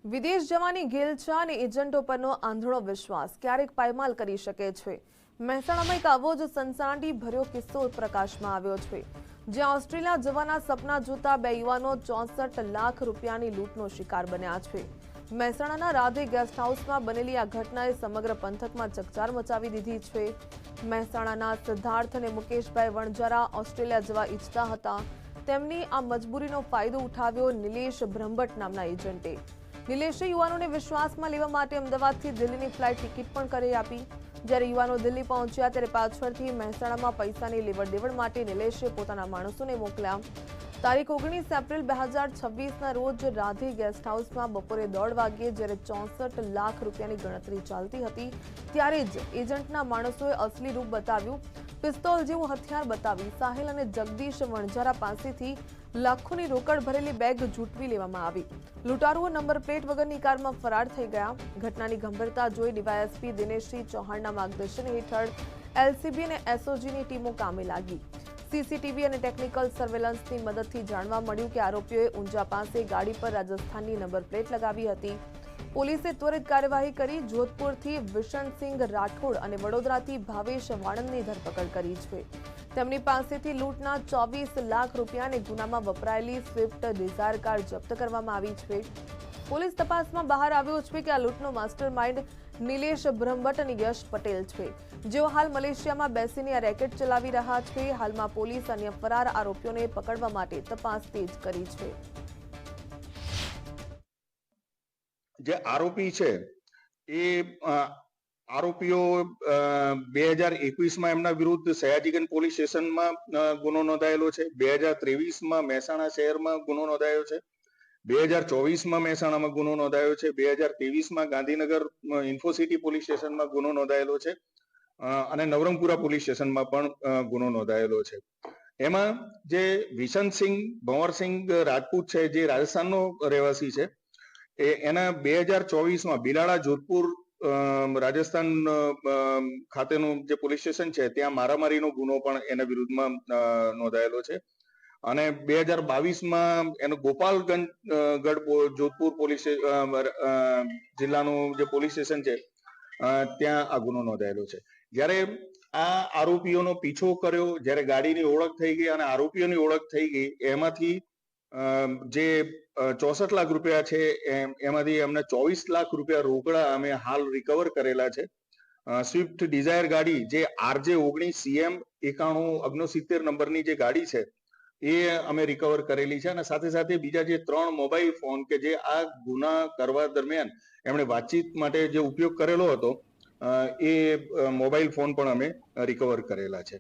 વિદેશ જવાની ઘેલછા અને એજન્ટો પરનો આંધળો વિશ્વાસ ક્યારેક પાયમાલ કરી શકે છે। મહેસાણામાં એક આવો જ સનસનાટી ભર્યો કિસ્સો પ્રકાશમાં આવ્યો છે, જ્યાં ઓસ્ટ્રેલિયા જવાના સપના જોતા બે યુવાનો 64 લાખ રૂપિયાની લૂંટનો શિકાર બન્યા છે। મહેસાણાના રાધે ગેસ્ટ હાઉસમાં બનેલી આ ઘટનાએ સમગ્ર પંથકમાં ચકચાર મચાવી દીધી છે। મહેસાણાના સિદ્ધાર્થ અને મુકેશભાઈ વણજારા ઓસ્ટ્રેલિયા જવા ઈચ્છતા હતા। તેમની આ મજબૂરીનો ફાયદો ઉઠાવ્યો નિલેશ બ્રહ્મભટ્ટ નામના એજન્ટે। નિલેશે યુવાનોને વિશ્વાસમાં લેવા માટે અમદાવાદથી દિલ્હીની ફ્લાઇટ ટિકિટ પણ કરી આપી। જ્યારે યુવાનો દિલ્હી પહોંચ્યા ત્યારે પાછળથી મહેસાણામાં પૈસાની લેવડ દેવડ માટે નિલેશે પોતાના માણસોને મોકલ્યા। તારીખ 19 એપ્રિલ 2026ના રોજ રાધે ગેસ્ટ હાઉસમાં બપોરે 1:30 વાગ્યે જ્યારે 64 લાખ રૂપિયાની ગણતરી ચાલતી હતી ત્યારે જ એજન્ટના માણસોએ અસલી રૂપ બતાવ્યું। પિસ્તોલ જેવું હથિયાર બતાવી સાહિલ અને જગદીશ વણજારા પાસેથી લાખોની રોકડ ભરેલી બેગ ઝૂંટવી લેવામાં આવી। લૂંટારુઓ નંબર પ્લેટ વગરની કારમાં ફરાર થઈ ગયા। ઘટનાની ગંભીરતા જોઈ ડીવાયએસપી દિનેશસિંહ ચૌહાણના માર્ગદર્શન હેઠળ એલસીબી અને એસઓજીની ટીમો કામે લાગી। સીસીટીવી અને ટેકનિકલ સર્વેલન્સની મદદથી જાણવા મળ્યું કે આરોપીઓએ ઊંઝા પાસે ગાડી પર રાજસ્થાનની નંબર પ્લેટ લગાવી હતી। પોલીસે ત્વરિત કાર્યવાહી કરી જોધપુરથી વિશનસિંહ રાઠોડ અને વડોદરાથી ભાવેશ વાણંદની ધરપકડ કરી છે। તેમની પાસેથી લૂંટના 24 લાખ રૂપિયા અને ગુનામાં વપરાયેલી સ્વિફ્ટ ડિઝાયર કાર જપ્ત કરવામાં આવી છે। પોલીસ તપાસમાં બહાર આવ્યો છે કે આ લૂંટનો માસ્ટર માઇન્ડ નિલેશ બ્રહ્મભટ્ટ અને યશ પટેલ છે, જેઓ હાલ મલેશિયામાં બેસીને આ રેકેટ ચલાવી રહ્યા છે। હાલમાં પોલીસ અન્ય ફરાર આરોપીઓને પકડવા માટે તપાસ તેજ કરી છે। જે આરોપી છે એ આરોપીઓ 2021માં એમના વિરુદ્ધ સયાજીગંજ પોલીસ સ્ટેશનમાં ગુનો નોંધાયેલો છે। 2023માં મહેસાણા શહેરમાં ગુનો નોંધાયો છે। 2024માં મહેસાણામાં ગુનો નોંધાયો છે। 2023માં ગાંધીનગર ઇન્ફોસિટી પોલીસ સ્ટેશનમાં ગુનો નોંધાયેલો છે અને નવરંગપુરા પોલીસ સ્ટેશનમાં પણ ગુનો નોંધાયેલો છે। એમાં જે વિશનસિંહ ભંવરસિંહ રાજપૂત છે, જે રાજસ્થાનનો રહેવાસી છે, એના 2024માં બિલાડા જોધપુર રાજસ્થાન ખાતેનું જે પોલીસ સ્ટેશન છે ત્યાં મારામારીનો ગુનો પણ એના વિરુદ્ધમાં નોંધાયેલો છે અને 2022માં એનો ગોપાલગંજ જોધપુર પોલીસ જિલ્લાનું જે પોલીસ સ્ટેશન છે ત્યાં આ ગુનો નોંધાયેલો છે। જ્યારે આ આરોપીઓનો પીછો કર્યો, જ્યારે ગાડીની ઓળખ થઈ ગઈ અને આરોપીઓની ઓળખ થઈ ગઈ, એમાંથી જે 64 લાખ રૂપિયા છે એમાંથી એમને 24 લાખ રૂપિયા રોકડા અમે હાલ રિકવર કરેલા છે। સ્વિફ્ટ ડિઝાયર ગાડી જે RJ19 CM 9169 નંબરની જે ગાડી છે એ અમે રિકવર કરેલી છે અને સાથે સાથે બીજા જે 3 મોબાઈલ ફોન કે જે આ ગુના કરવા દરમિયાન એમણે વાતચીત માટે જે ઉપયોગ કરેલો હતો એ મોબાઈલ ફોન પણ અમે રિકવર કરેલા છે।